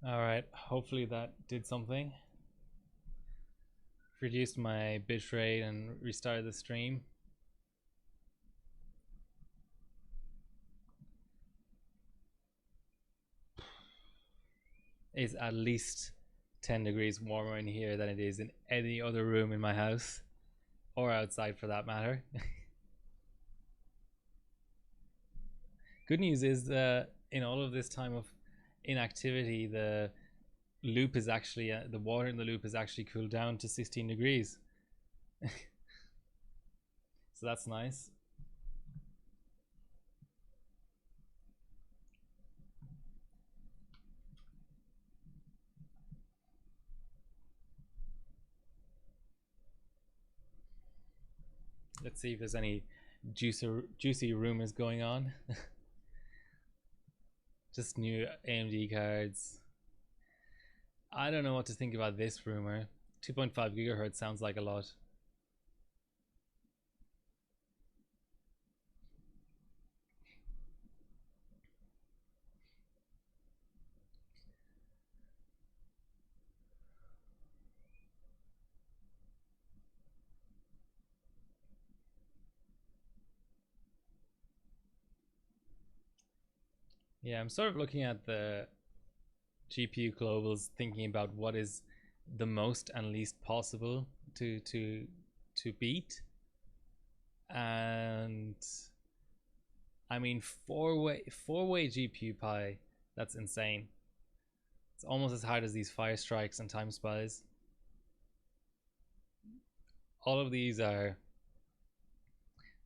All right, hopefully that did something. Reduced my bitrate and restarted the stream. It's at least 10 degrees warmer in here than it is in any other room in my house, or outside for that matter. Good news is that in all of this time of inactivity, the loop is actually the water in the loop is actually cooled down to 16 degrees. So that's nice. Let's see if there's any juicy rumors going on. Just new AMD cards. I don't know what to think about this rumor. 2.5 gigahertz sounds like a lot. Yeah, I'm sort of looking at the GPU globals, thinking about what is the most and least possible to beat. And I mean, four-way GPU Pi, that's insane. It's almost as hard as these fire strikes and time spies. All of these are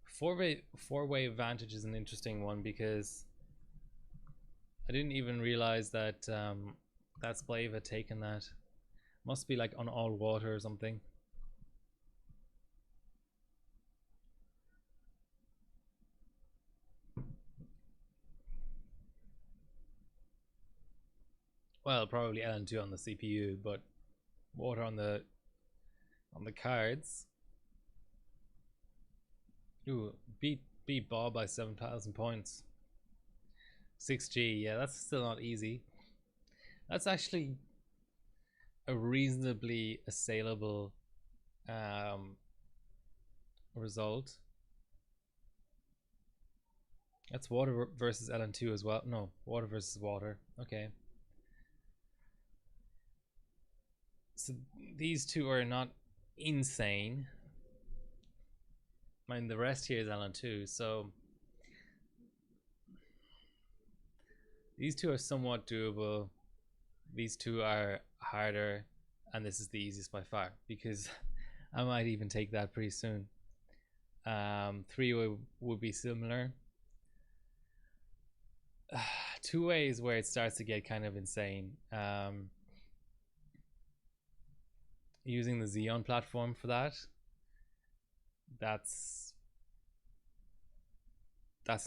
four-way advantage is an interesting one because I didn't even realize that that Splave had taken that. Must be like on all water or something. Well, probably LN2 on the CPU, but water on the cards. Ooh, beat Bob by 7,000 points. 6G, yeah, that's still not easy. That's actually a reasonably assailable result. That's water versus LN2 as well. No, water versus water. Okay. So these two are not insane. I mean, the rest here is LN2, so these two are somewhat doable. These two are harder, and this is the easiest by far because I might even take that pretty soon. Three-way would be similar. Two-way is where it starts to get kind of insane. Using the Xeon platform for that's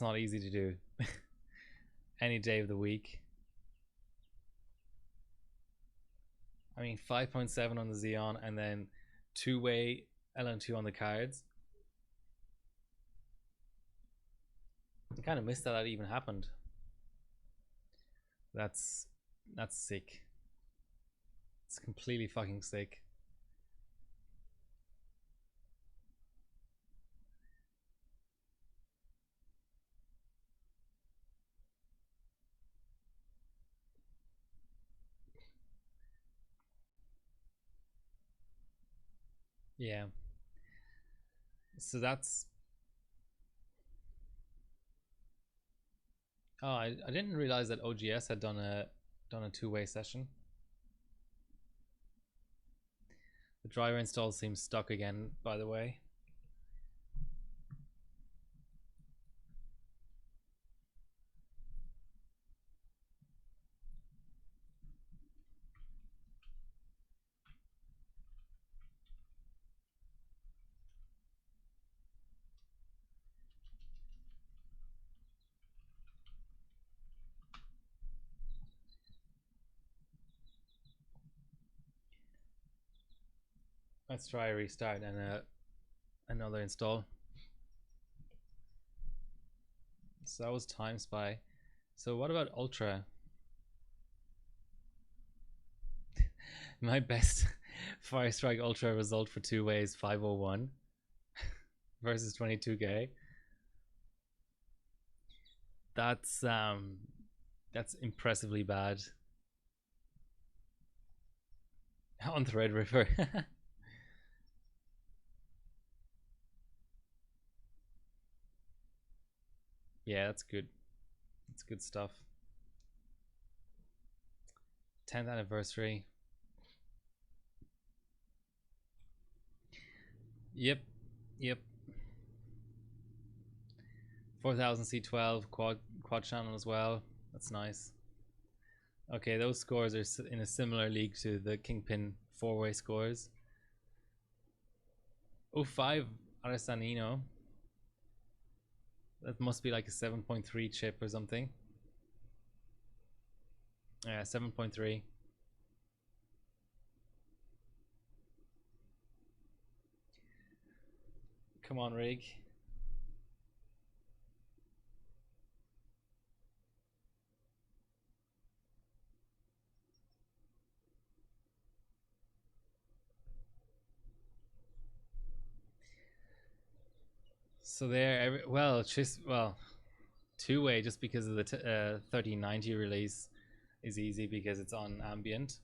not easy to do. Any day of the week. I mean, 5.7 on the Xeon and then two-way LN2 on the cards. I kind of missed that even happened. That's sick. It's completely fucking sick. Yeah. So that's. Oh, I didn't realize that OGS had done a two-way session. The driver install seems stuck again, by the way. Let's try a restart and another install. So that was Time Spy. So what about Ultra? My best Fire Strike Ultra result for two ways 501 versus 22k. That's impressively bad. On Threadripper. Yeah, that's good. That's good stuff. 10th anniversary. Yep. Yep. 4000 C12 quad channel as well. That's nice. Okay, those scores are in a similar league to the Kingpin 4-way scores. 05 Arasanino. That must be like a 7.3 chip or something. Yeah, 7.3. Come on, Rig. So there, well, two-way just because of the 3090 release is easy because it's on ambient.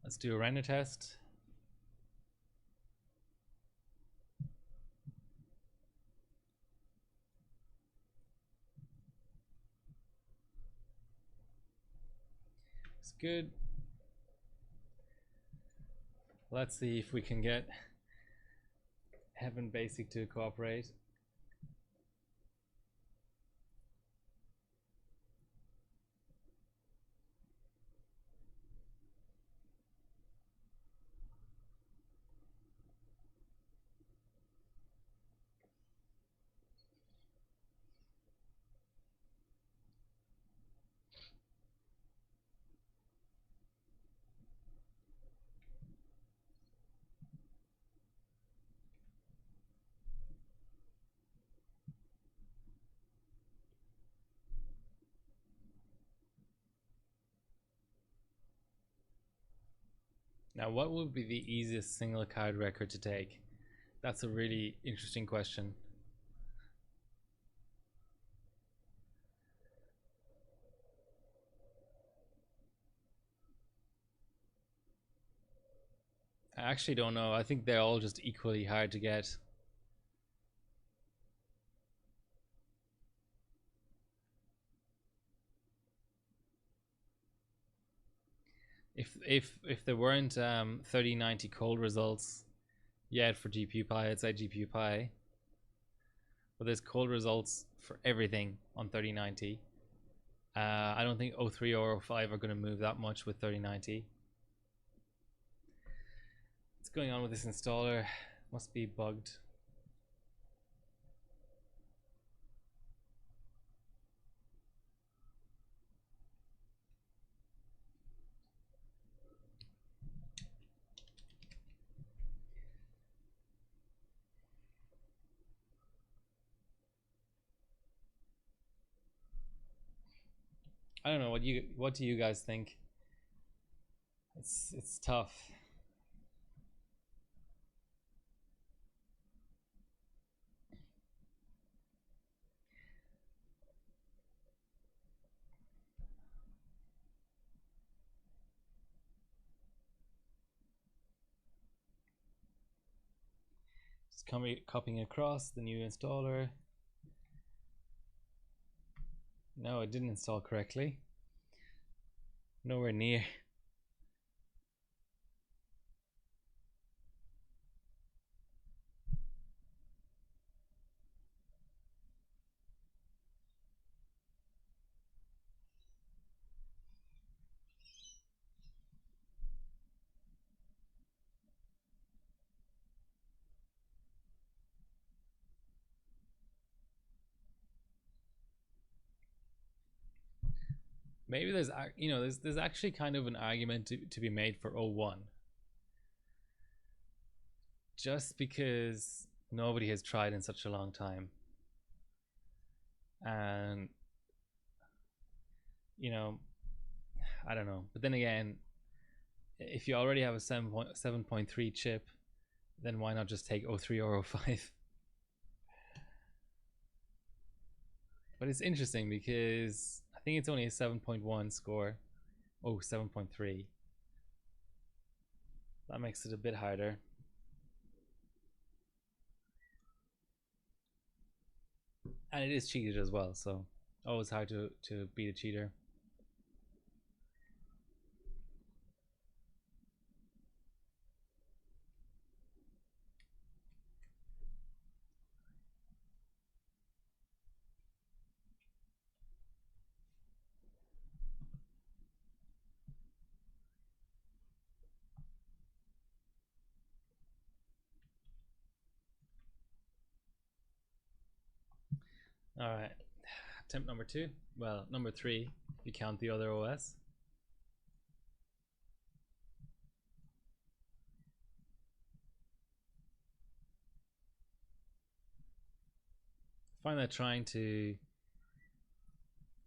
Let's do a render test. It's good. Let's see if we can get Heaven Basic to cooperate. Now, what would be the easiest single card record to take? That's a really interesting question. I actually don't know. I think they're all just equally hard to get. If there weren't 3090 cold results yet for GPU Pi, I'd say GPU Pi. But there's cold results for everything on 3090. I don't think 03 or 05 are going to move that much with 3090. What's going on with this installer? Must be bugged. I don't know what do you guys think? It's tough. Just copying across the new installer. No, it didn't install correctly. Nowhere near. Maybe there's actually kind of an argument to be made for 01. just because nobody has tried in such a long time. And, you know, I don't know. But then again, if you already have a 7.3 chip, then why not just take 03 or 05? But it's interesting because I think it's only a 7.1 score. Oh, 7.3. That makes it a bit harder. And it is cheated as well, so always hard to beat a cheater. All right, attempt number 2. Well, number 3 if you count the other OS. I find that trying to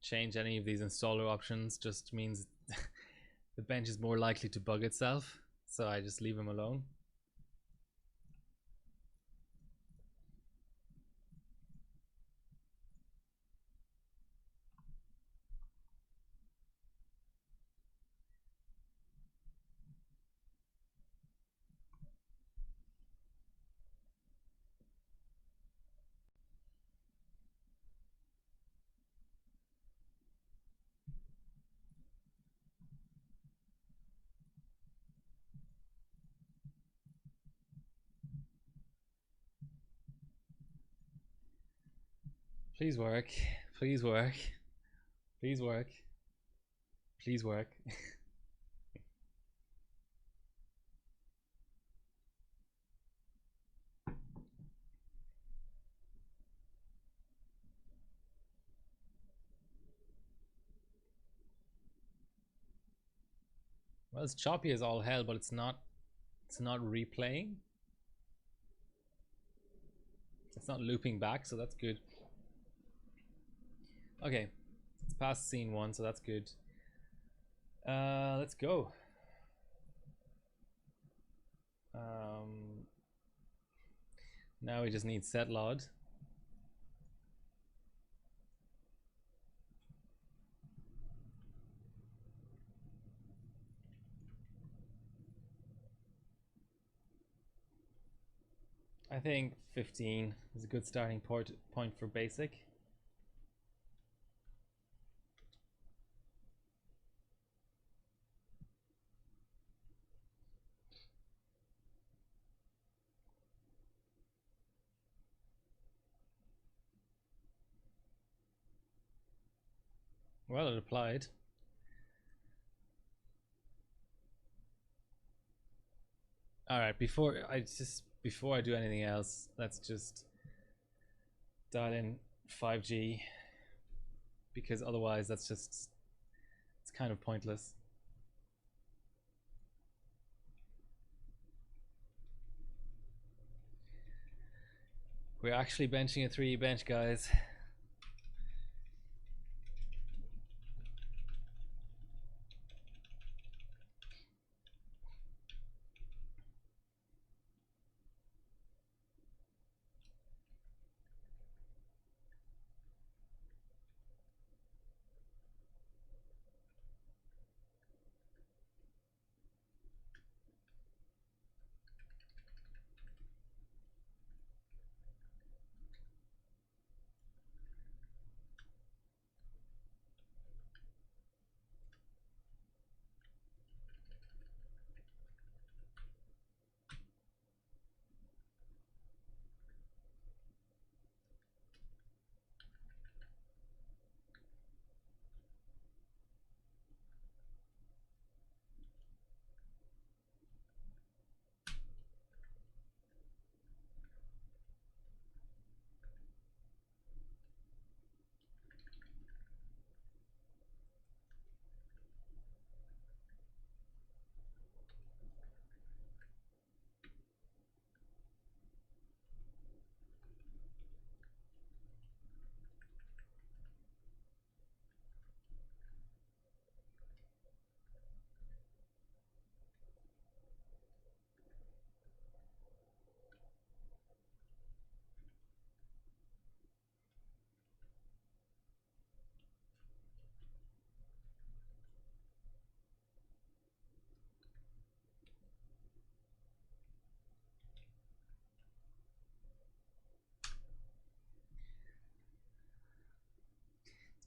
change any of these installer options just means the bench is more likely to bug itself, so I just leave them alone. Please work. Please work. Please work. Please work. Well, it's choppy as all hell, but it's not replaying. It's not looping back, so that's good. Okay, it's past scene 1, so that's good. Let's go. Now we just need set LOD. I think 15 is a good starting point for basic. Well, it applied. All right, before I do anything else, let's just dial in 5G, because otherwise it's kind of pointless. We're actually benching a 3 bench, guys.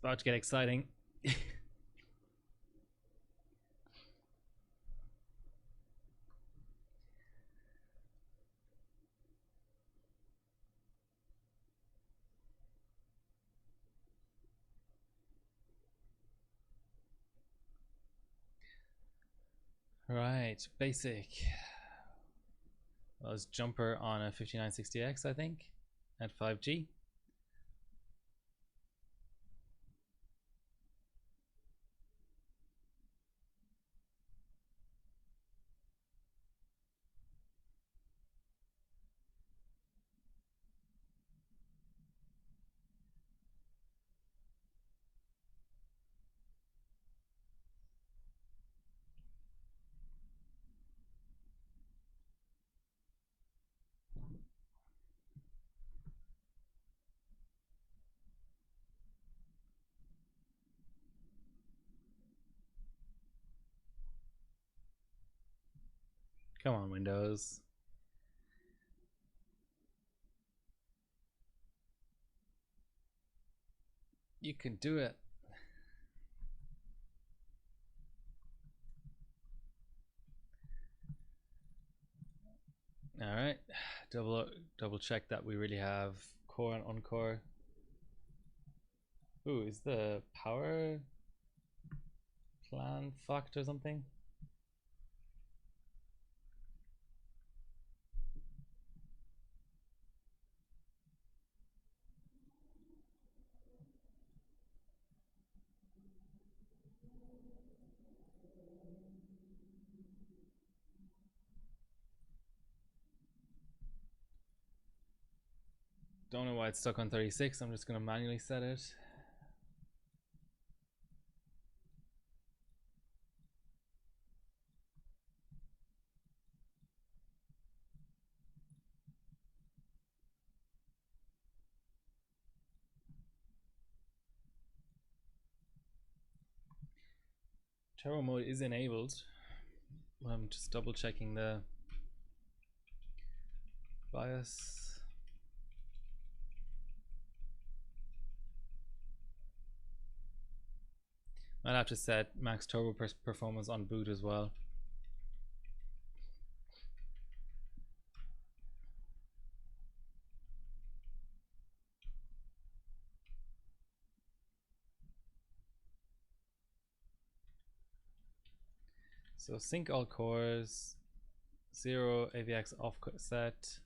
about to get exciting. Right, basic. Well, it's jumper on a 5960X, I think, at 5G. Come on, Windows. You can do it. All right, double check that we really have core and encore. Ooh, is the power plan fucked or something? Don't know why it's stuck on 36. I'm just gonna manually set it. Turbo mode is enabled. I'm just double checking the BIOS. I'll have to set max turbo performance on boot as well. So sync all cores, 0 AVX offset.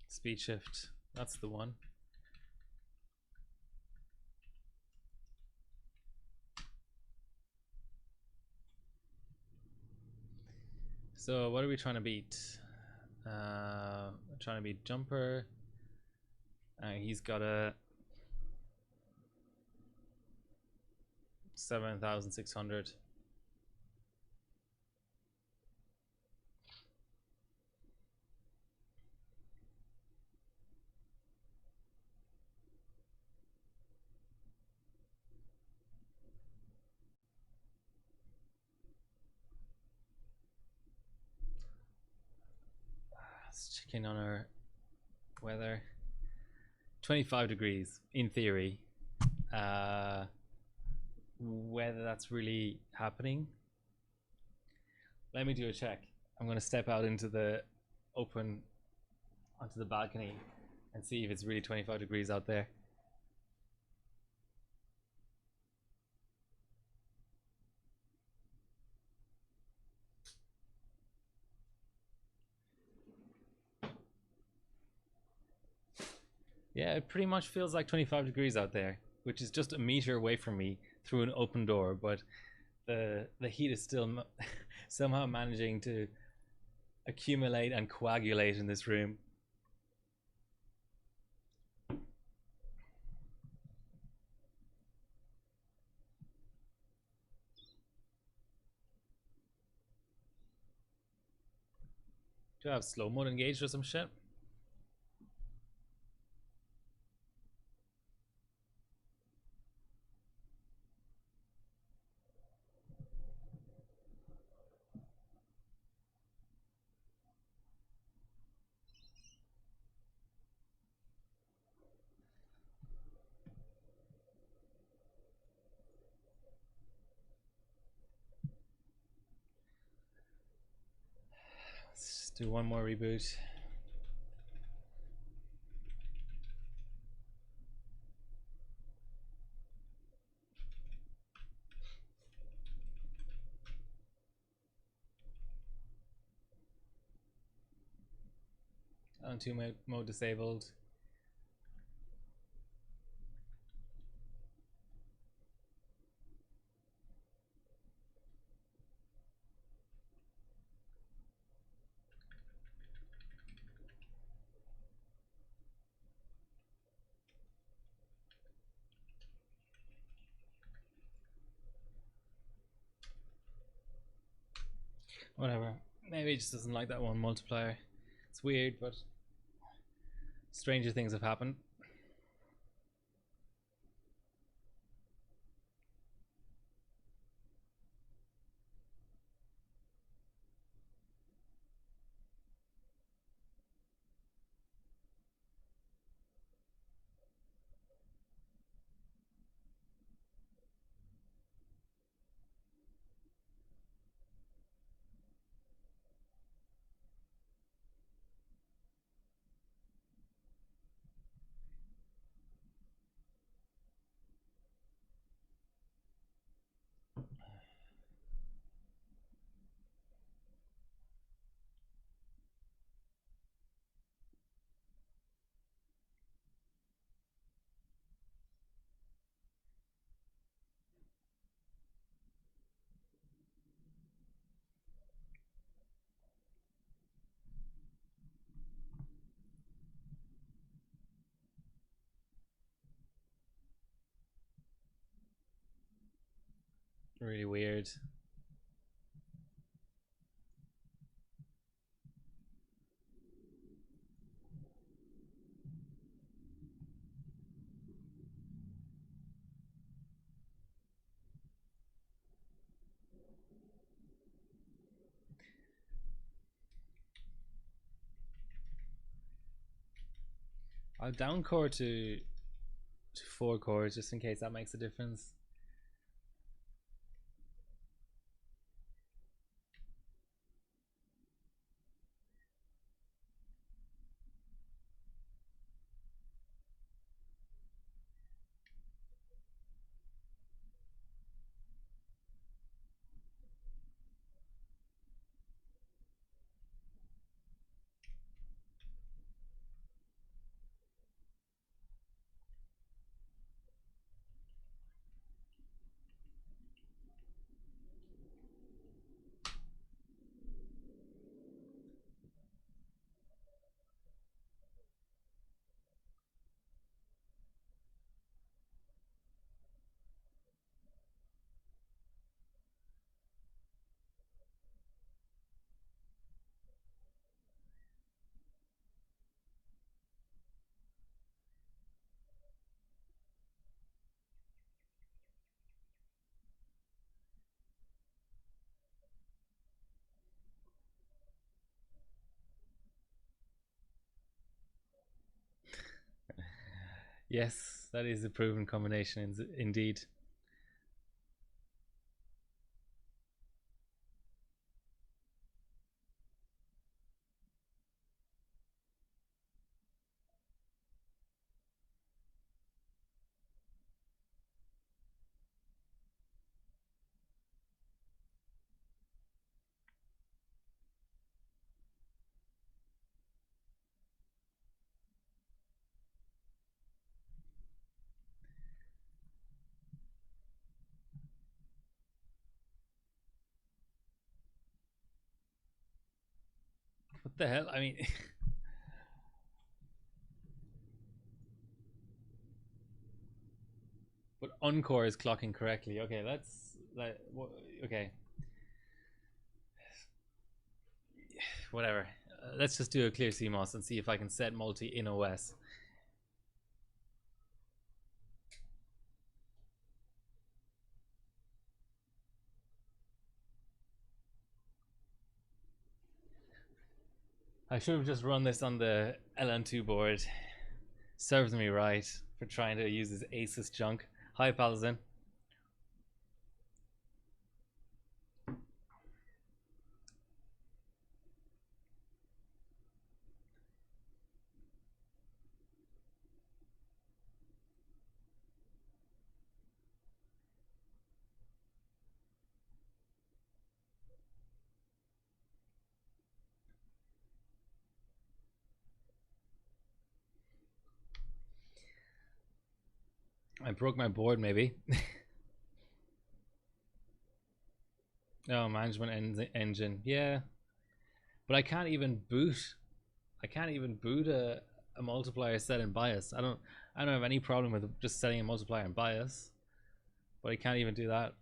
Speed shift, that's the one. So what are we trying to beat? Trying to beat jumper. He's got a 7,600. Let's check in on our weather. 25 degrees in theory. Whether that's really happening, let me do a check. I'm going to step out into the open onto the balcony and see if it's really 25 degrees out there. Yeah, it pretty much feels like 25 degrees out there, which is just a meter away from me through an open door, but the heat is still somehow managing to accumulate and coagulate in this room. Do I have slow mode engaged or some shit? Let's do one more reboot. On 2 mode disabled. Whatever. Maybe he just doesn't like that one multiplier. It's weird, but stranger things have happened. Really weird. I'll down core to 4 cores just in case that makes a difference. Yes, that is a proven combination indeed. What the hell? I mean, but Encore is clocking correctly. Okay, that's that. Okay, whatever. let's just do a clear CMOS and see if I can set multi in OS. I should have just run this on the LN2 board. Serves me right for trying to use this Asus junk. Hi, Palazin. I broke my board, maybe. Oh, management engine. Yeah. But I can't even boot. I can't even boot a multiplier set in BIOS. I don't have any problem with just setting a multiplier in BIOS. But I can't even do that.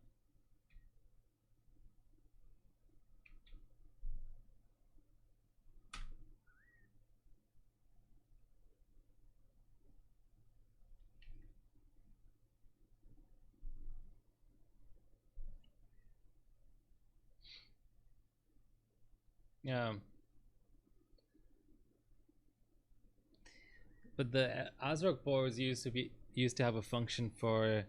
Yeah. But the ASRock boards used to have a function for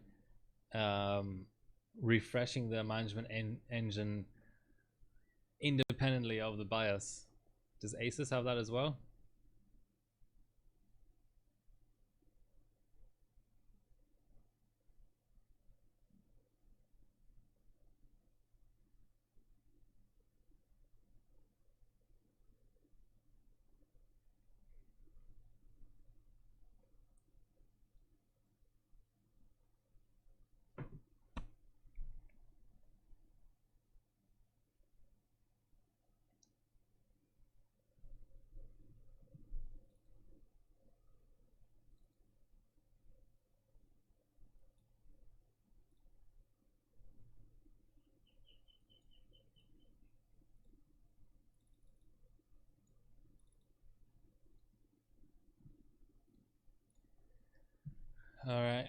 refreshing the management engine independently of the BIOS. Does Asus have that as well? All right.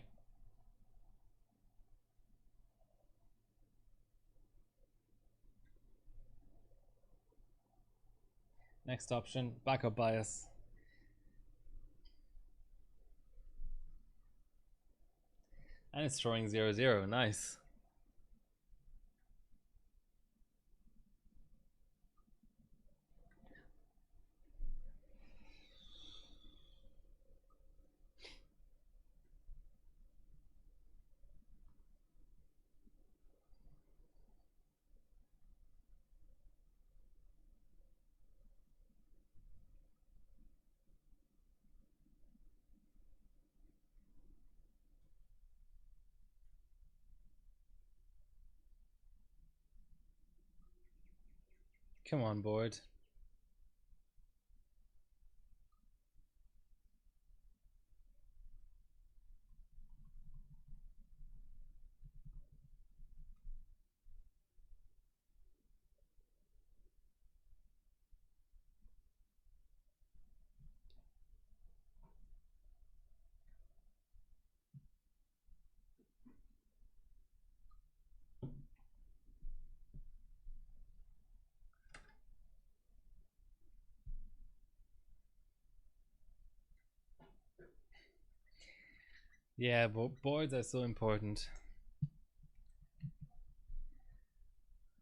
Next option, backup BIOS. And it's throwing 0, 0. Nice. Come on, board. Yeah, but boards are so important.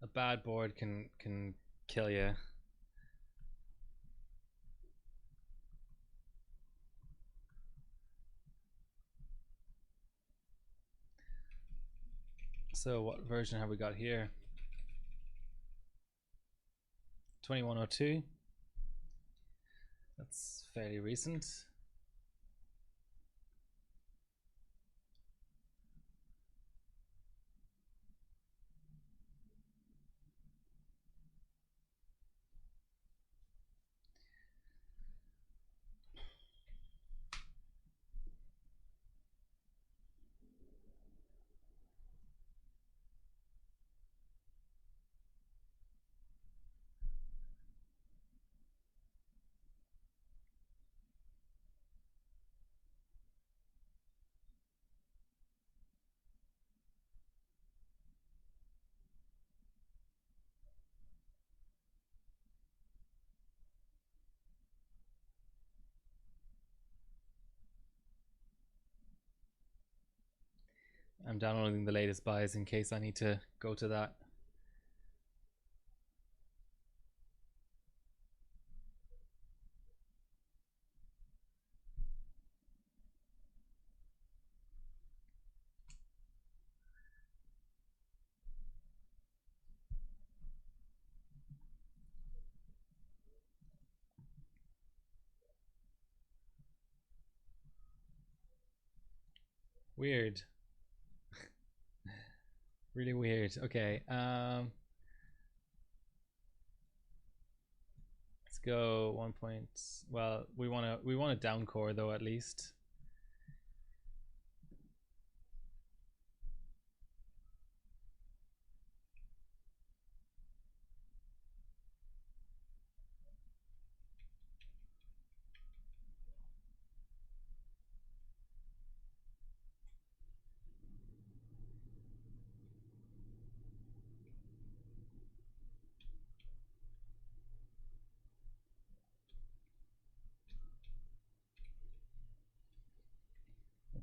A bad board can kill you. So what version have we got here? 2102. That's fairly recent. I'm downloading the latest buys in case I need to go to that. Weird. Really weird. Okay. Let's go 1 point. Well, we want to down core though at least.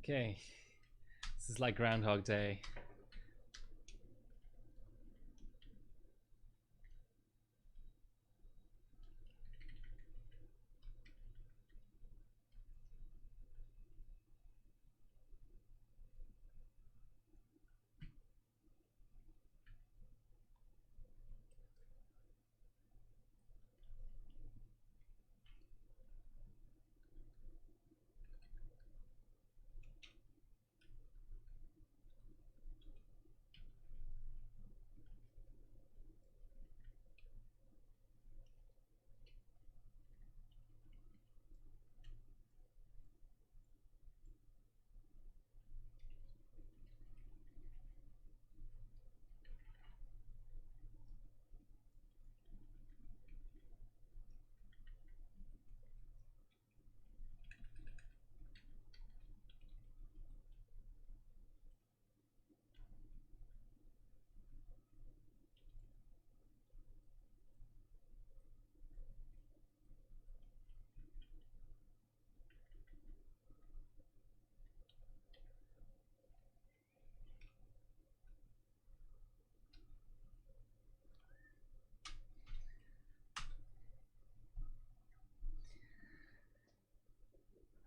Okay. This is like Groundhog Day.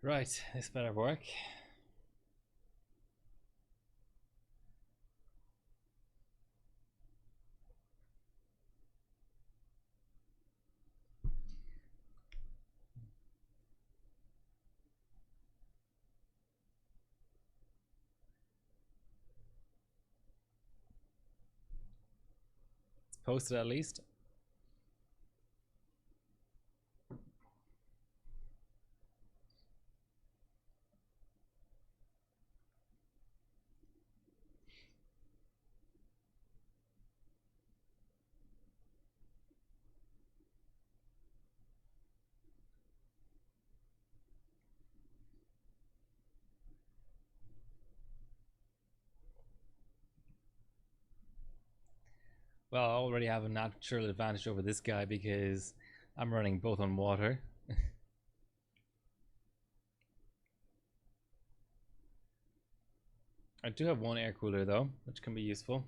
Right, this better work. It's posted at least. Well, I already have a natural advantage over this guy because I'm running both on water. I do have one air cooler though, which can be useful.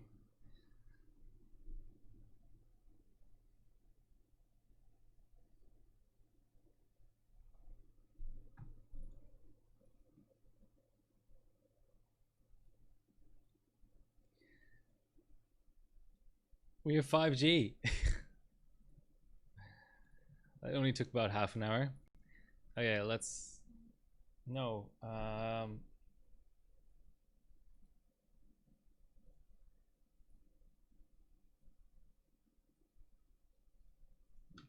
We have 5G. It only took about half an hour. Okay, let's... No.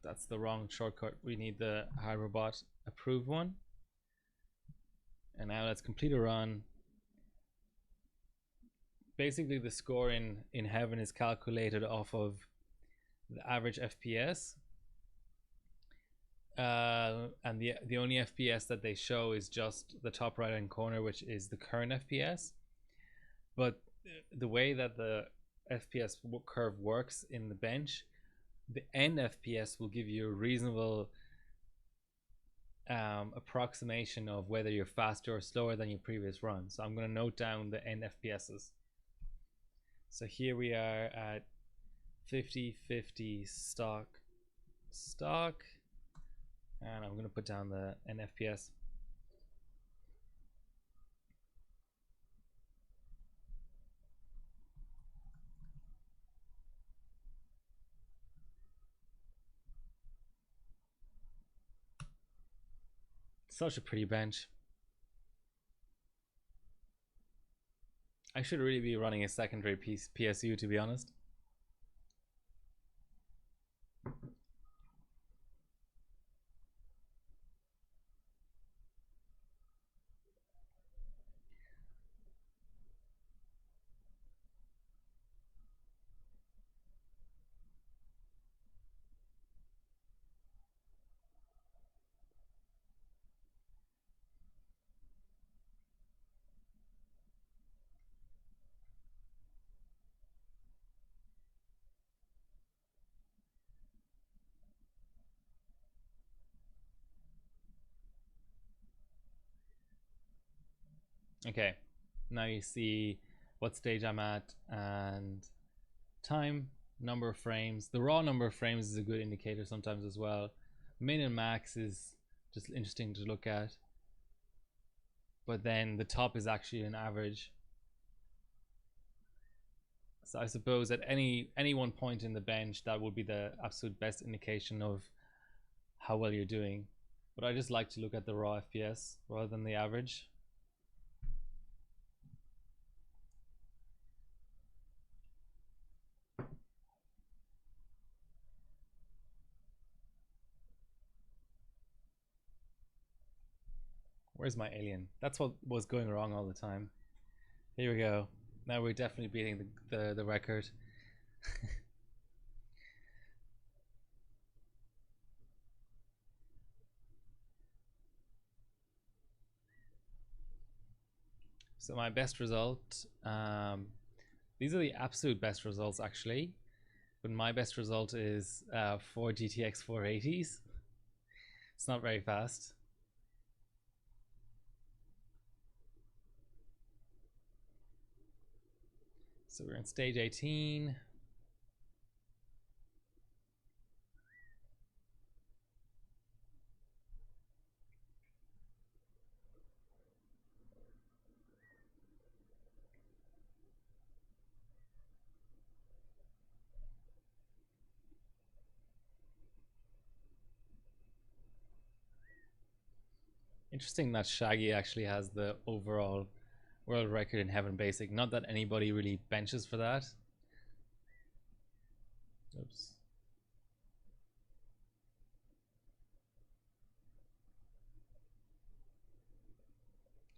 That's the wrong shortcut. We need the HardRobot approved one. And now let's complete a run. Basically, the score in heaven is calculated off of the average FPS. And the only FPS that they show is just the top right hand corner, which is the current FPS. But the way that the FPS curve works in the bench, the end FPS will give you a reasonable approximation of whether you're faster or slower than your previous run. So I'm going to note down the end FPSs. So here we are at 50-50 stock, and I'm going to put down the FPS. Such a pretty bench. I should really be running a secondary PSU, to be honest. Okay, now you see what stage I'm at and time, number of frames. The raw number of frames is a good indicator sometimes as well. Min and max is just interesting to look at, but then the top is actually an average. So I suppose at any one point in the bench, that would be the absolute best indication of how well you're doing. But I just like to look at the raw FPS rather than the average. Where's my alien? That's what was going wrong all the time. Here we go. Now we're definitely beating the record. So my best result, these are the absolute best results actually, but my best result is 4 GTX 480s. It's not very fast. So we're in stage 18. Interesting that Shaggy actually has the overall world record in Heaven Basic. Not that anybody really benches for that. Oops.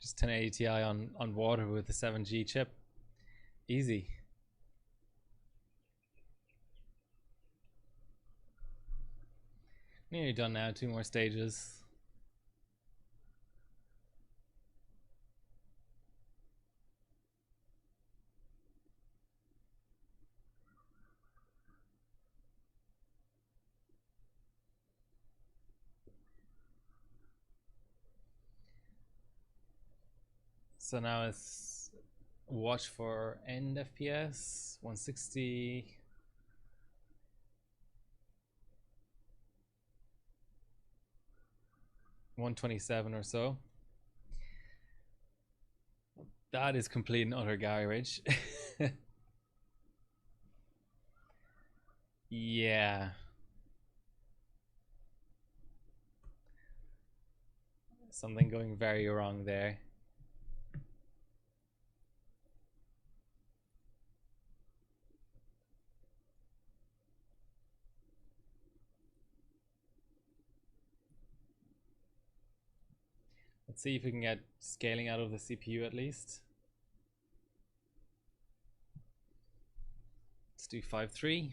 Just 1080 Ti on water with the 7G chip. Easy. Nearly done now, 2 more stages. So now it's watch for end FPS, 160. 127 or so. That is complete and utter garbage. Yeah. Something going very wrong there. Let's see if we can get scaling out of the CPU at least. Let's do 5.3.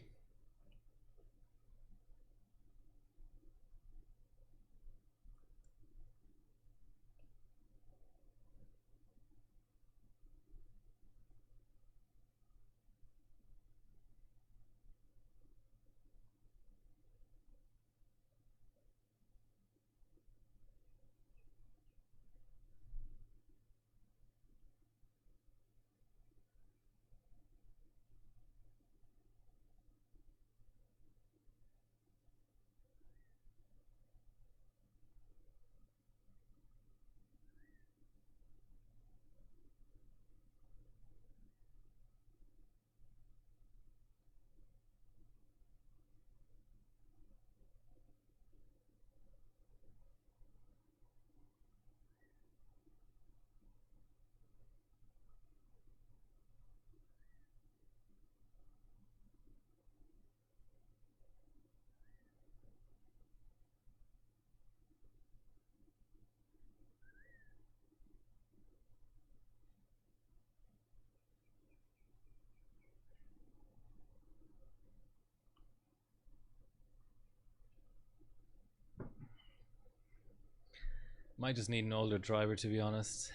Might just need an older driver, to be honest.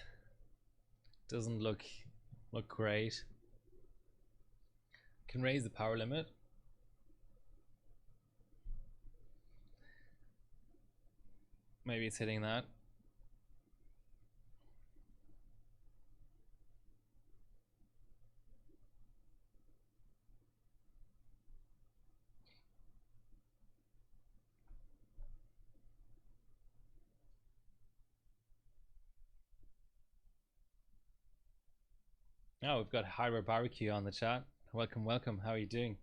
Doesn't look great. Can raise the power limit. Maybe it's hitting that. Oh, we've got Hardware Barbecue on the chat. Welcome, welcome. How are you doing?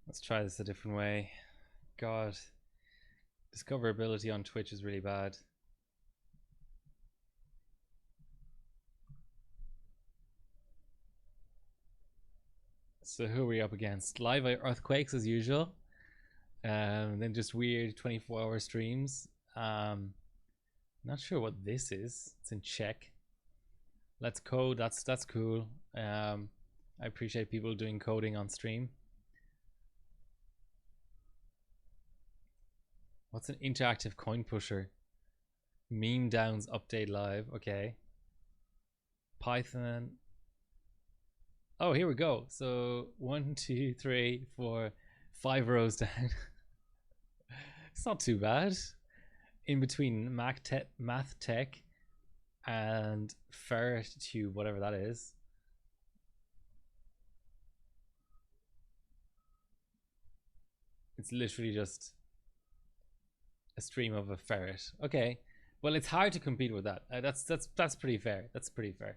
Let's try this a different way. God, discoverability on Twitch is really bad. So who are we up against? Live earthquakes as usual. Then just weird 24-hour streams. Not sure what this is. It's in Czech. Let's code. That's cool. I appreciate people doing coding on stream. What's an interactive coin pusher? Meme downs update live. Okay. Python. Oh, here we go. So 1, 2, 3, 4, 5 rows down. It's not too bad. In between math tech and ferret tube, whatever that is. It's literally just a stream of a ferret. Okay, well, it's hard to compete with that. That's pretty fair. That's pretty fair.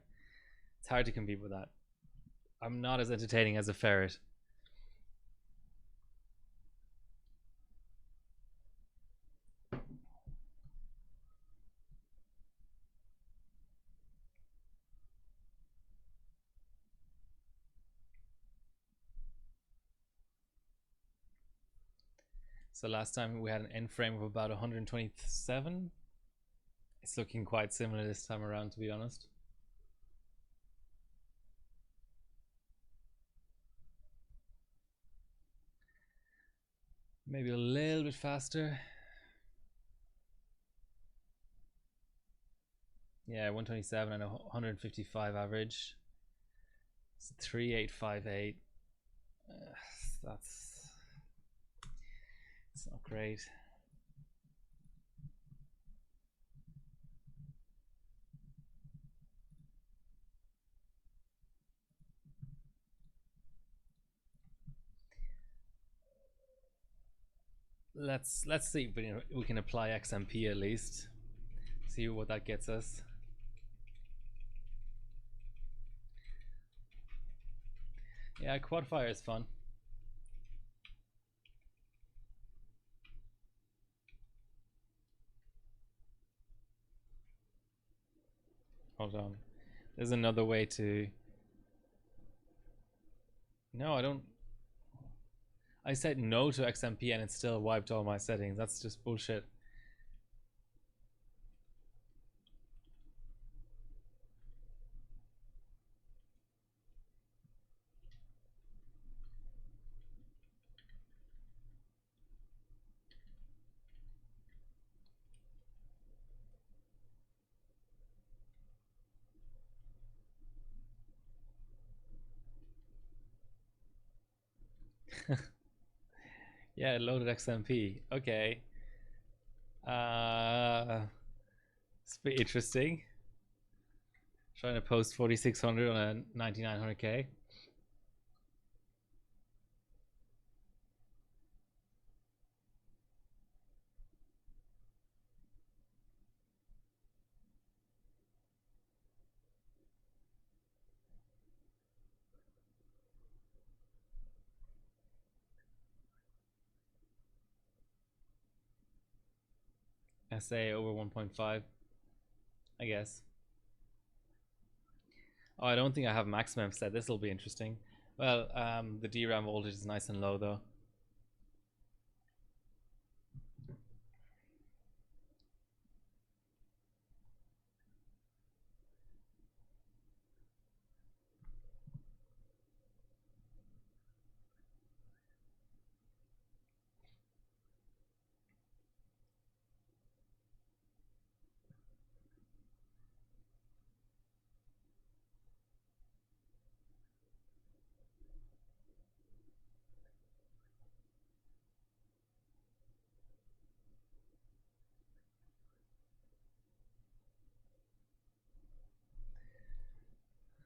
It's hard to compete with that. I'm not as entertaining as a ferret. So last time we had an end frame of about 127. It's looking quite similar this time around, to be honest. Maybe a little bit faster. Yeah, 127 and 155 average. It's 3858. It's not great. Let's see if we can apply XMP at least. See what that gets us. Yeah, quadfire is fun. Hold on. There's another way to... No, I don't... I said no to XMP and it still wiped all my settings. That's just bullshit. Yeah, loaded XMP. Okay. It's a bit interesting. Trying to post 4600 on a 9900K. I say over 1.5, I guess. Oh, I don't think I have maximum set. This will be interesting. Well, the DRAM voltage is nice and low though.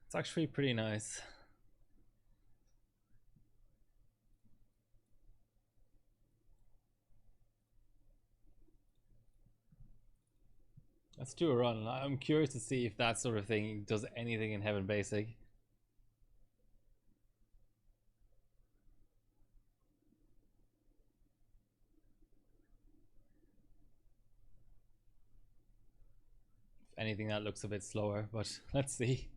It's actually pretty nice. Let's do a run. I'm curious to see if that sort of thing does anything in Heaven Basic. If anything, that looks a bit slower, but let's see.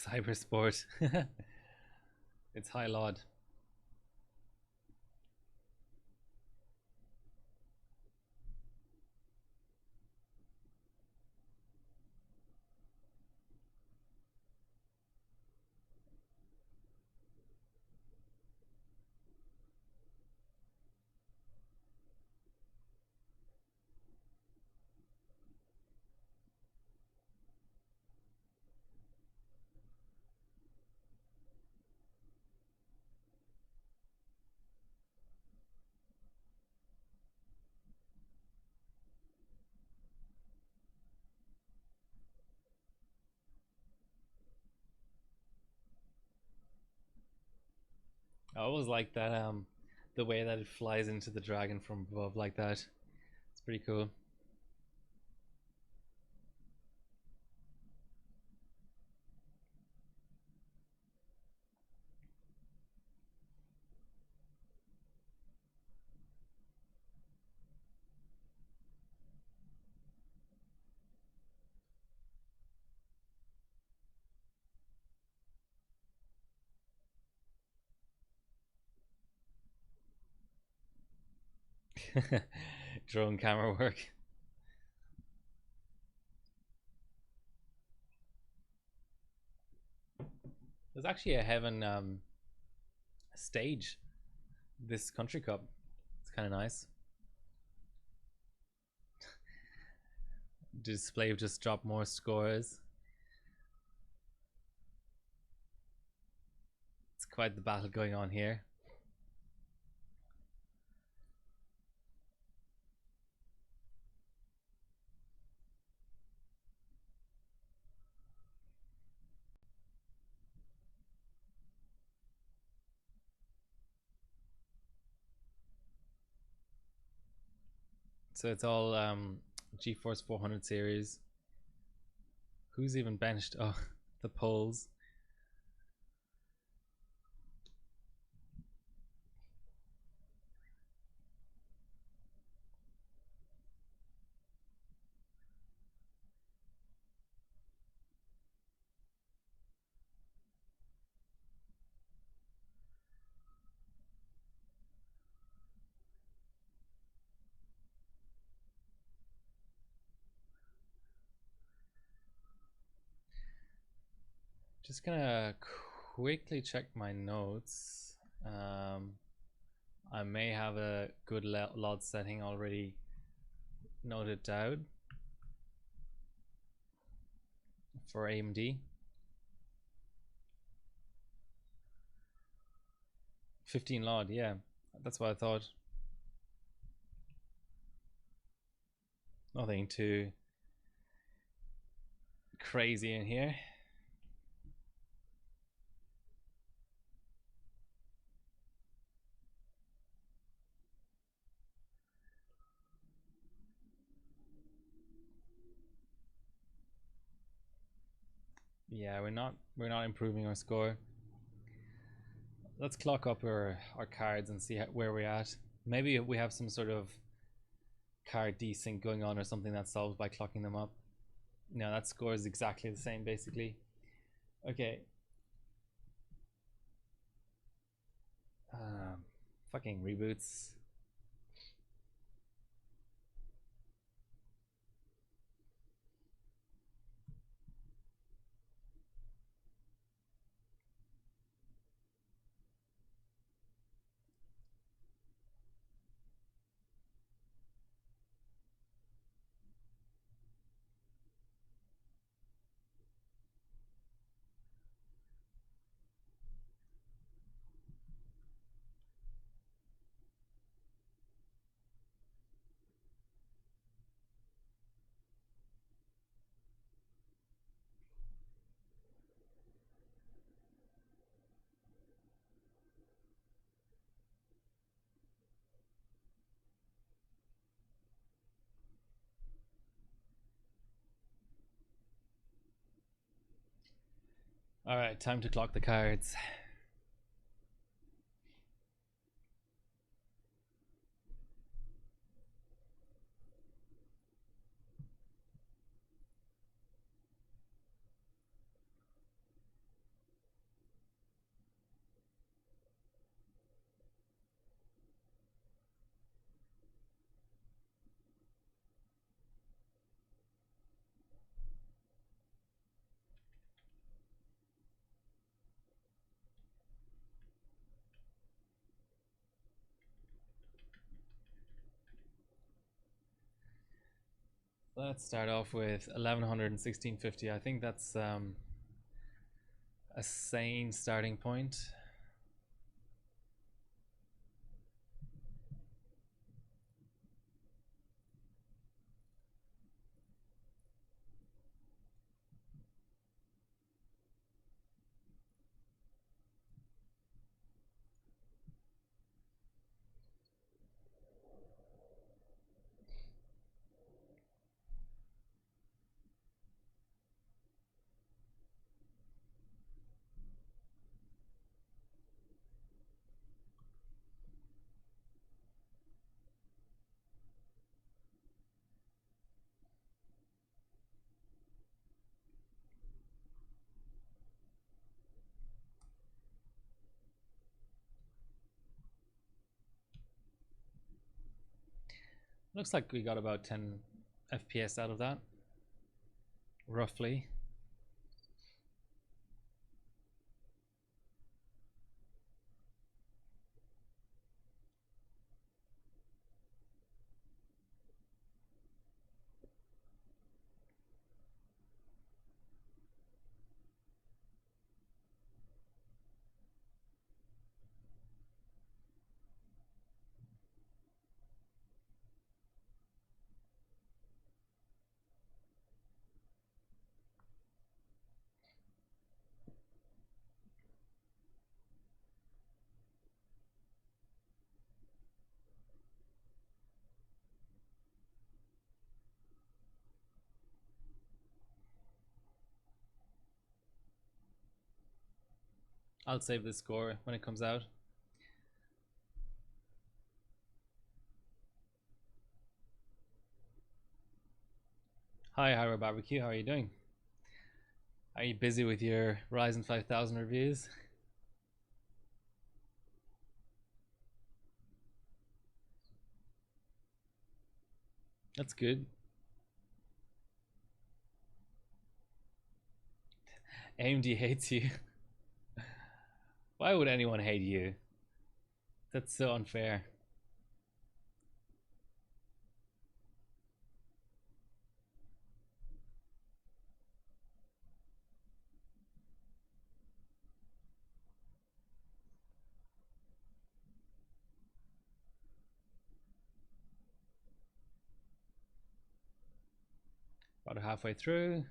Cybersport. It's high laud. I always like that the way that it flies into the dragon from above like that. It's pretty cool. Drone camera work. There's actually a Heaven stage this country cup. It's kind of nice. Display just dropped more scores. It's quite the battle going on here. So it's all GeForce 400 series. Who's even benched? Oh, the polls. Just gonna quickly check my notes. I may have a good LOD setting already noted down for AMD. 15 LOD, yeah, that's what I thought. Nothing too crazy in here. Yeah, we're not improving our score. Let's clock up our cards and see where we're at. Maybe we have some sort of card desync going on or something that solves by clocking them up. No, that score is exactly the same basically. Okay. Fucking reboots. All right, time to clock the cards. Let's start off with 1100 and 1650. I think that's a sane starting point. Looks like we got about 10 FPS out of that, roughly. I'll save this score when it comes out. Hi, Hyra Barbecue. How are you doing? Are you busy with your Ryzen 5000 reviews? That's good. AMD hates you. Why would anyone hate you? That's so unfair. About halfway through.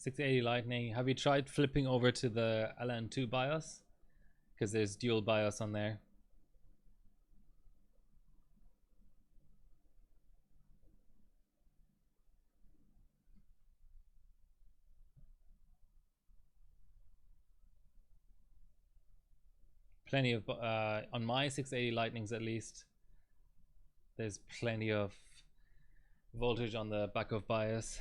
$680 Lightning. Have you tried flipping over to the LN2 BIOS? Because there's dual BIOS on there. Plenty of on my 680 Lightnings at least. There's plenty of voltage on the backup bias.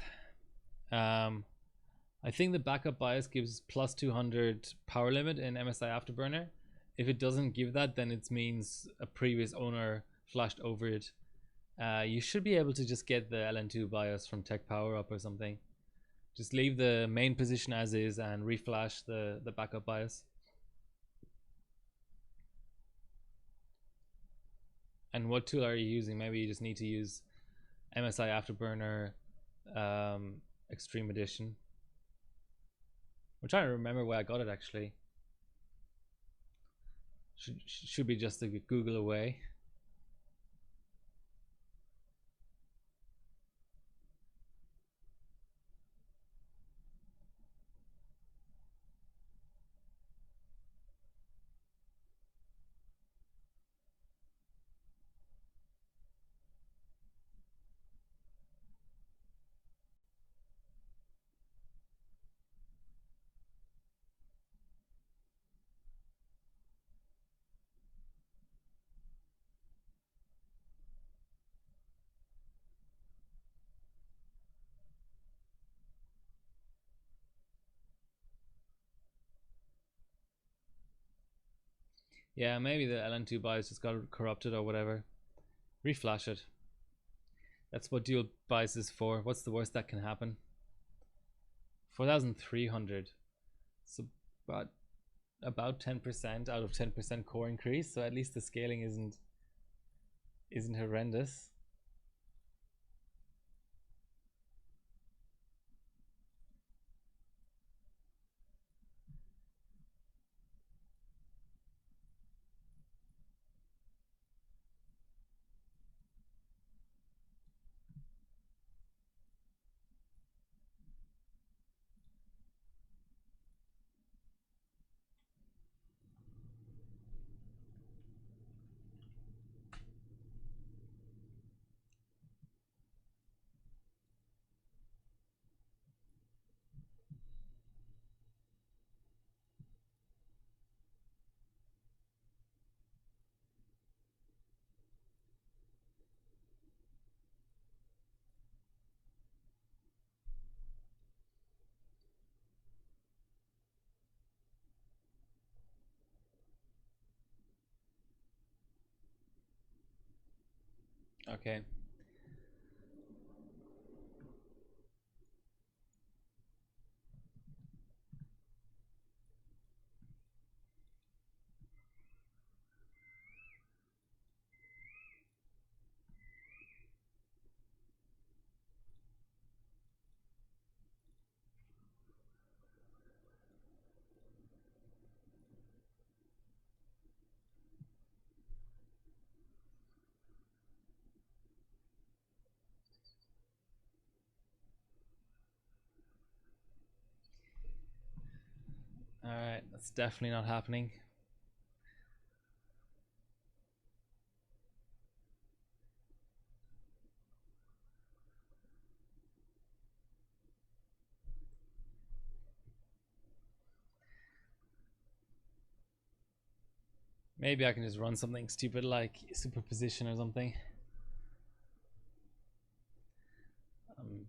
I think the backup bias gives plus 200 power limit in MSI Afterburner. If it doesn't give that, then it means a previous owner flashed over it. You should be able to just get the LN2 bias from Tech Power Up or something. Just leave the main position as is and reflash the backup bias. And what tool are you using? Maybe you just need to use MSI Afterburner Extreme Edition. I'm trying to remember where I got it actually. Should be just a Google away. Yeah, maybe the LN2 bias just got corrupted or whatever. Reflash it. That's what dual bias is for. What's the worst that can happen? 4,300. So about 10% out of 10% core increase. So at least the scaling isn't horrendous. Okay. Alright, that's definitely not happening. Maybe I can just run something stupid like superposition or something. I'm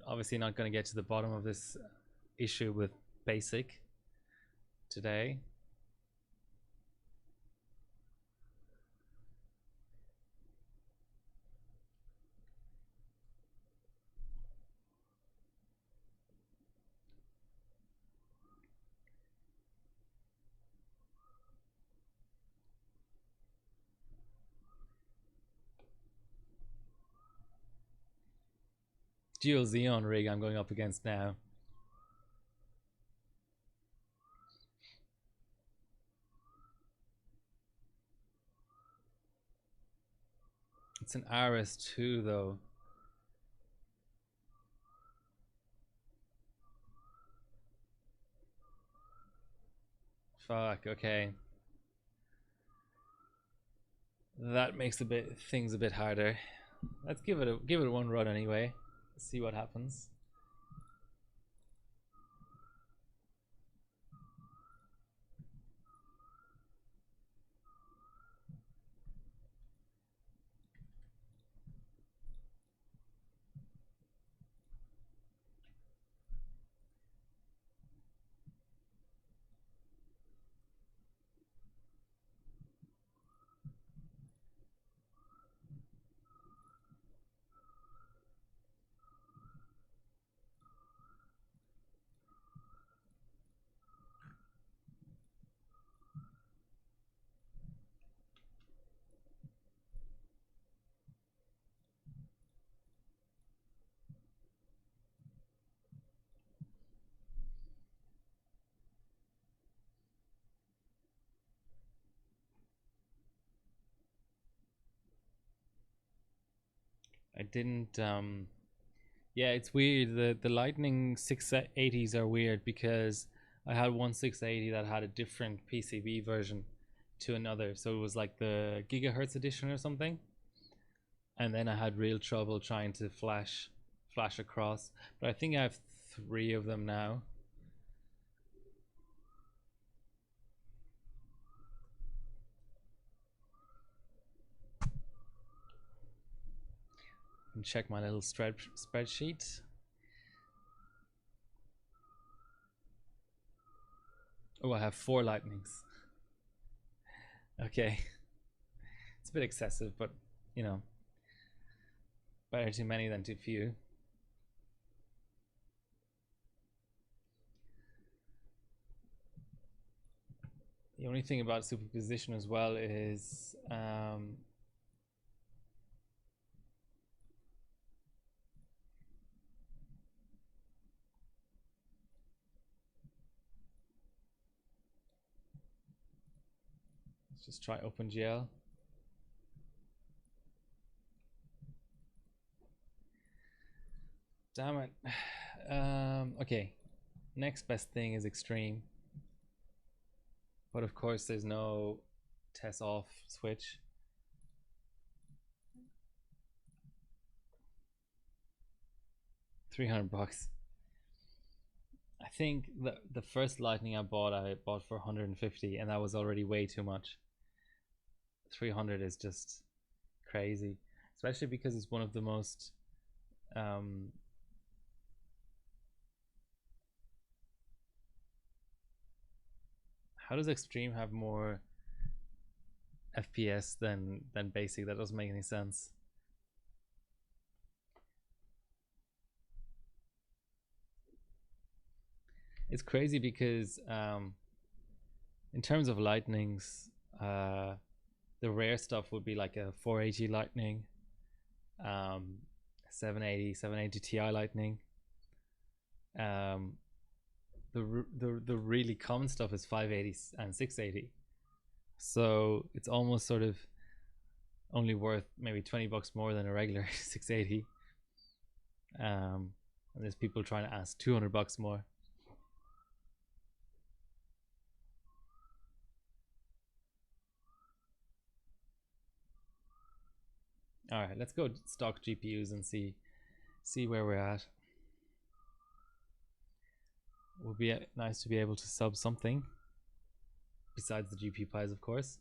obviously not going to get to the bottom of this issue with basic today. Dual Xeon rig I'm going up against now. It's an RS2 though. Fuck, okay. That makes things a bit harder. Let's give it one run anyway. See what happens. I didn't yeah, it's weird. The Lightning 680s are weird because I had one 680 that had a different PCB version to another. So it was like the gigahertz edition or something. And then I had real trouble trying to flash across. But I think I have 3 of them now. And check my little spreadsheet. Oh, I have 4 lightnings. Okay. It's a bit excessive, but you know, better too many than too few. The only thing about superposition as well is let's just try OpenGL. Damn it. Okay. Next best thing is extreme. But of course there's no test off switch. $300. I think the first Lightning I bought for 150, and that was already way too much. 300 is just crazy, especially because it's one of the most how does extreme have more FPS than basic? That doesn't make any sense. It's crazy because in terms of lightnings, the rare stuff would be like a 480 lightning, 780 Ti lightning. The really common stuff is 580 and 680. So it's almost sort of only worth maybe $20 more than a regular 680. And there's people trying to ask $200 more. All right, let's go stock GPUs and see where we're at. It would be nice to be able to sub something besides the GPU pies, of course.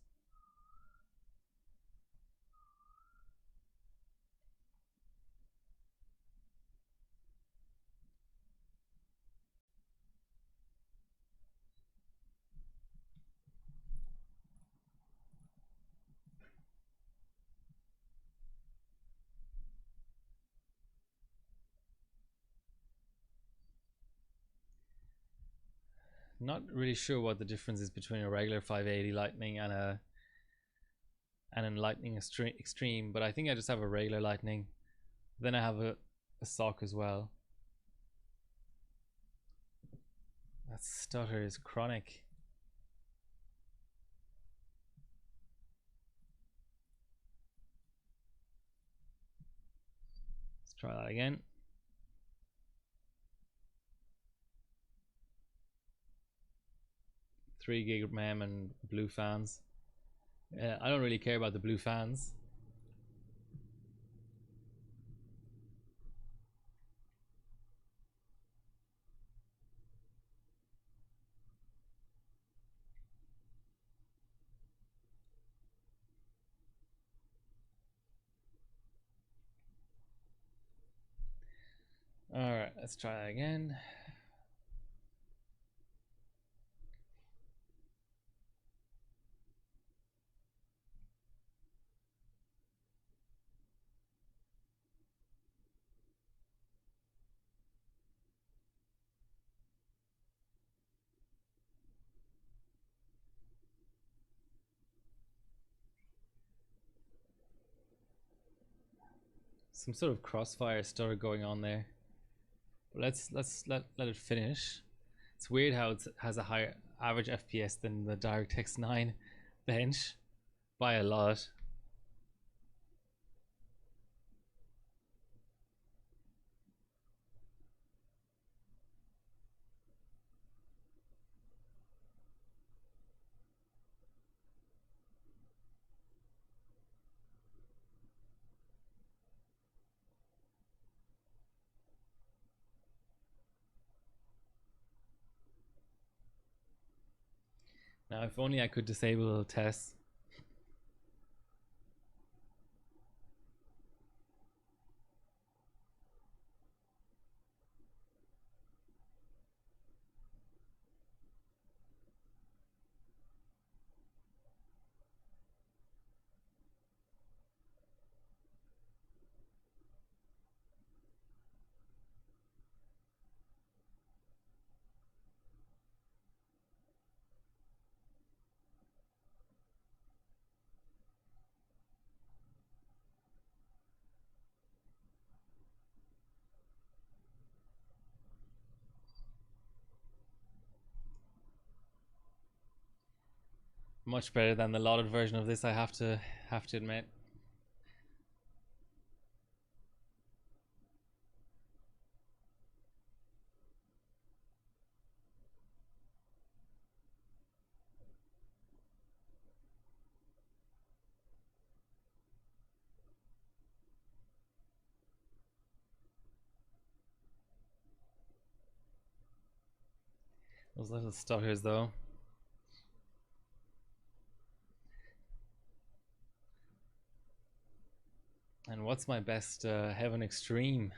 Not really sure what the difference is between a regular 580 Lightning and a Lightning Extreme, but I think I just have a regular Lightning. Then I have a sock as well. That stutter is chronic. try that again. Three gig RAM and blue fans. I don't really care about the blue fans. Alright, let's try that again. Some sort of crossfire started going on there. But let's let it finish. It's weird how it has a higher average FPS than the DirectX 9 bench by a lot. Now, if only I could disable tests. Much better than the loaded version of this, I have to admit. Those little stutters though. And what's my best Heaven Extreme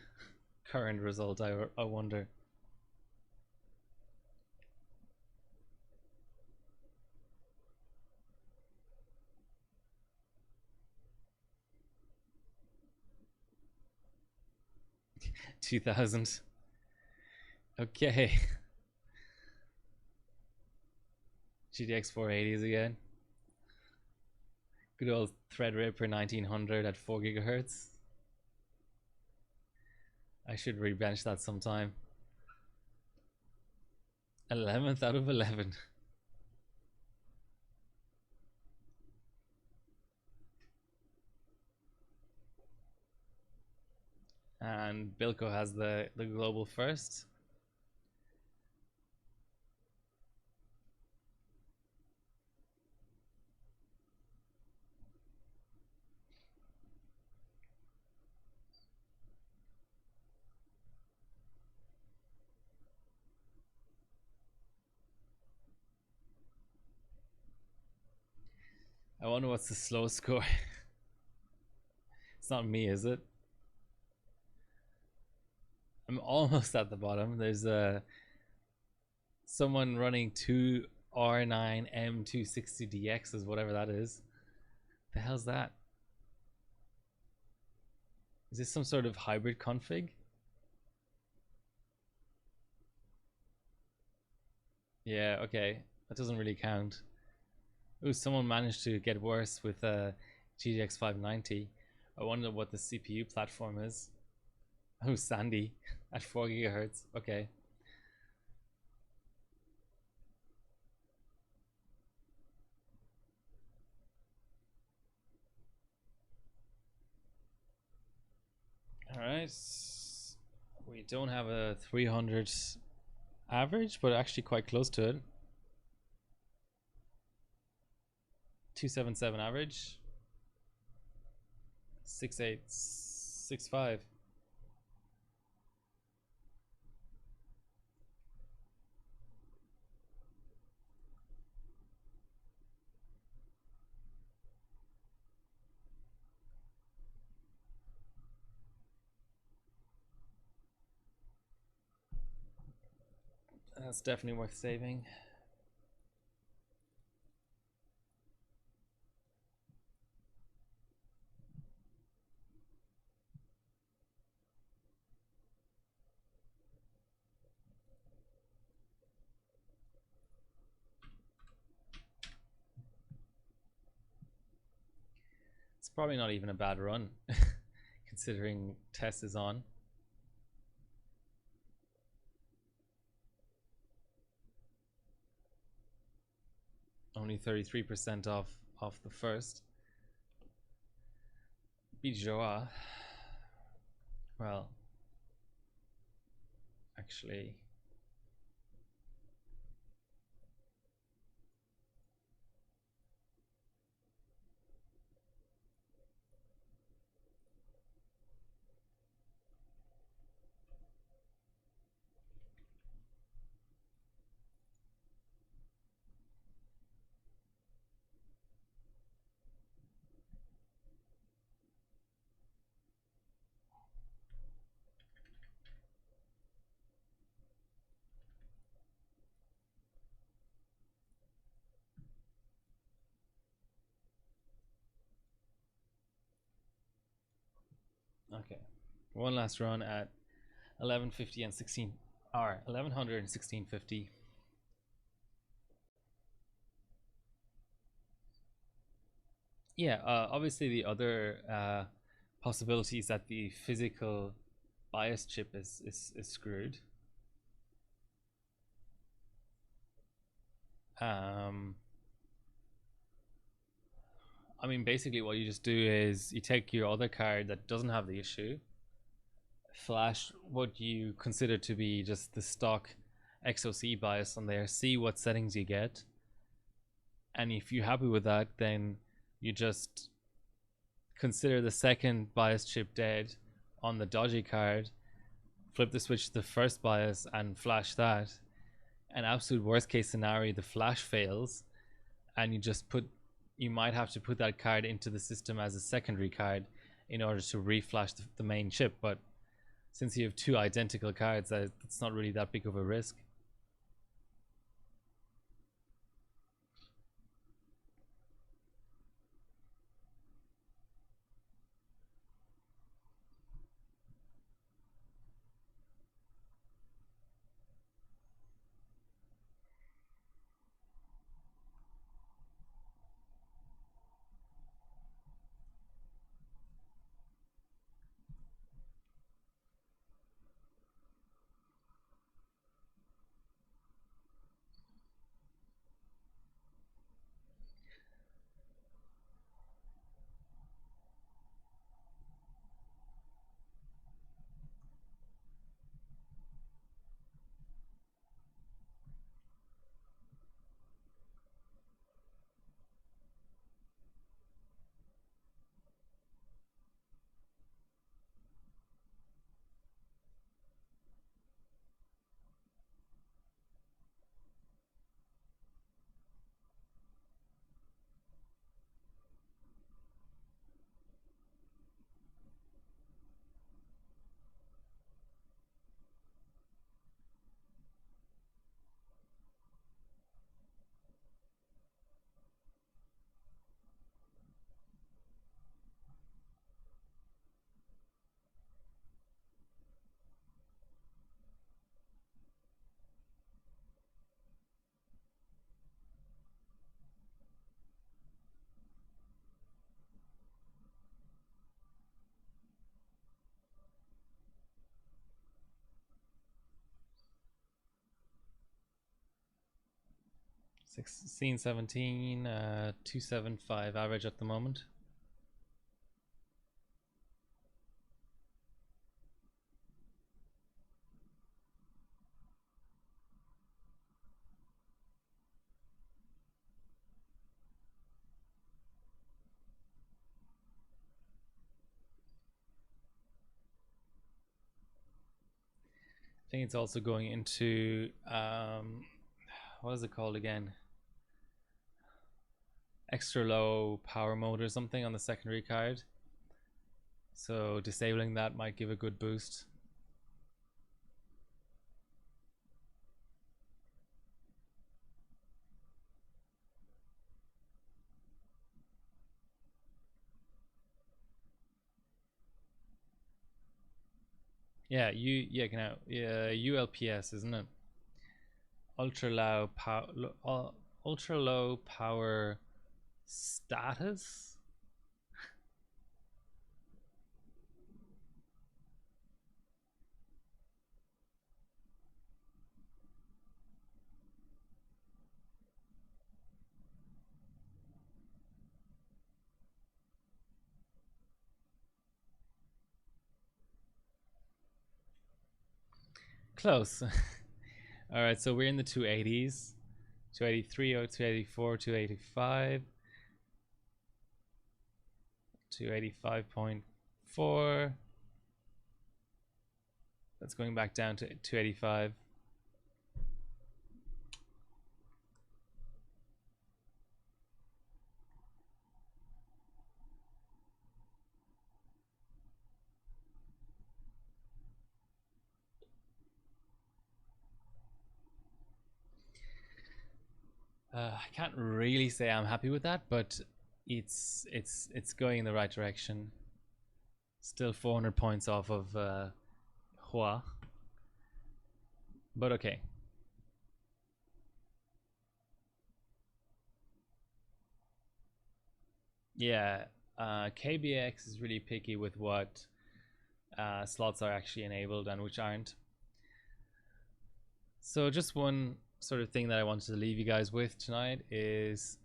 current result, I wonder. $2,000. Okay. GTX 480s again. Good old Threadripper 1900 at 4 gigahertz. I should rebench that sometime. 11th out of 11. And Bilko has the global first. I wonder what's the slow score. It's not me, is it? I'm almost at the bottom. There's someone running two R9 M260DXs, whatever that is. The hell's that? Is this some sort of hybrid config? Yeah, okay. That doesn't really count. Ooh, someone managed to get worse with a GTX 590. I wonder what the CPU platform is. Oh, Sandy at 4 gigahertz. Okay. All right. Right. We don't have a 300 average, but actually quite close to it. 277 average. 6865. That's definitely worth saving. It's probably not even a bad run, considering Tess is on. Only 33% off the first. Bijoa. Well, actually, okay. One last run at 1150 and 16 or 1100 and 1650. Yeah, obviously the other possibility is that the physical bias chip is screwed. I mean, basically what you just do is you take your other card that doesn't have the issue, flash what you consider to be just the stock XOC bias on there, see what settings you get, and if you're happy with that, then you just consider the second bias chip dead on the dodgy card, flip the switch to the first bias and flash that. An absolute worst case scenario, the flash fails, and you might have to put that card into the system as a secondary card in order to reflash the main chip. But since you have two identical cards, it's not really that big of a risk. Scene 17, 275 average at the moment. think it's also going into what is it called again? Extra low power mode or something on the secondary card. So disabling that might give a good boost. Yeah, ULPS, isn't it? Ultra low power status. Close. All right, so we're in the 280s. 283, 284, 285. 285.4. That's going back down to 285. I can't really say I'm happy with that, but it's going in the right direction. Still 400 points off of Hua, but okay. Yeah, KBX is really picky with what slots are actually enabled and which aren't. So just one sort of thing that I wanted to leave you guys with tonight is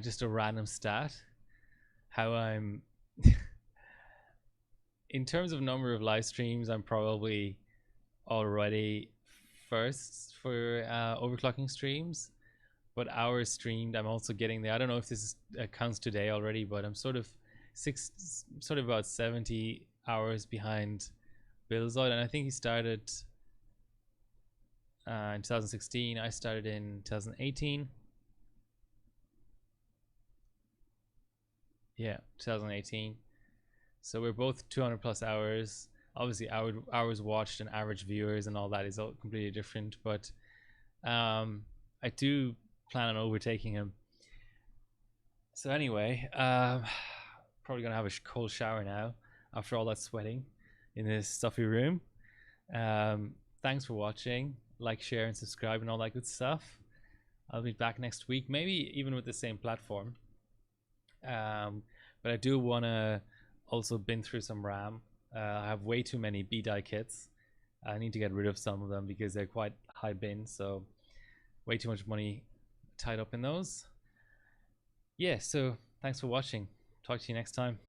just a random stat. How I'm in terms of number of live streams, I'm probably already first for overclocking streams, but hours streamed, I'm also getting there. I don't know if this counts today already, but I'm sort of about 70 hours behind Billzoid, and I think he started in 2016. I started in 2018. Yeah, 2018. So we're both 200 plus hours. Obviously, hours watched and average viewers and all that is all completely different. But I do plan on overtaking him. So anyway, probably gonna have a cold shower now after all that sweating in this stuffy room. Thanks for watching. Like, share, and subscribe, and all that good stuff. I'll be back next week, maybe even with the same platform. But I do want to also bin through some RAM. I have way too many B-die kits. I need to get rid of some of them because they're quite high bin, so way too much money tied up in those. Yeah, so thanks for watching. Talk to you next time.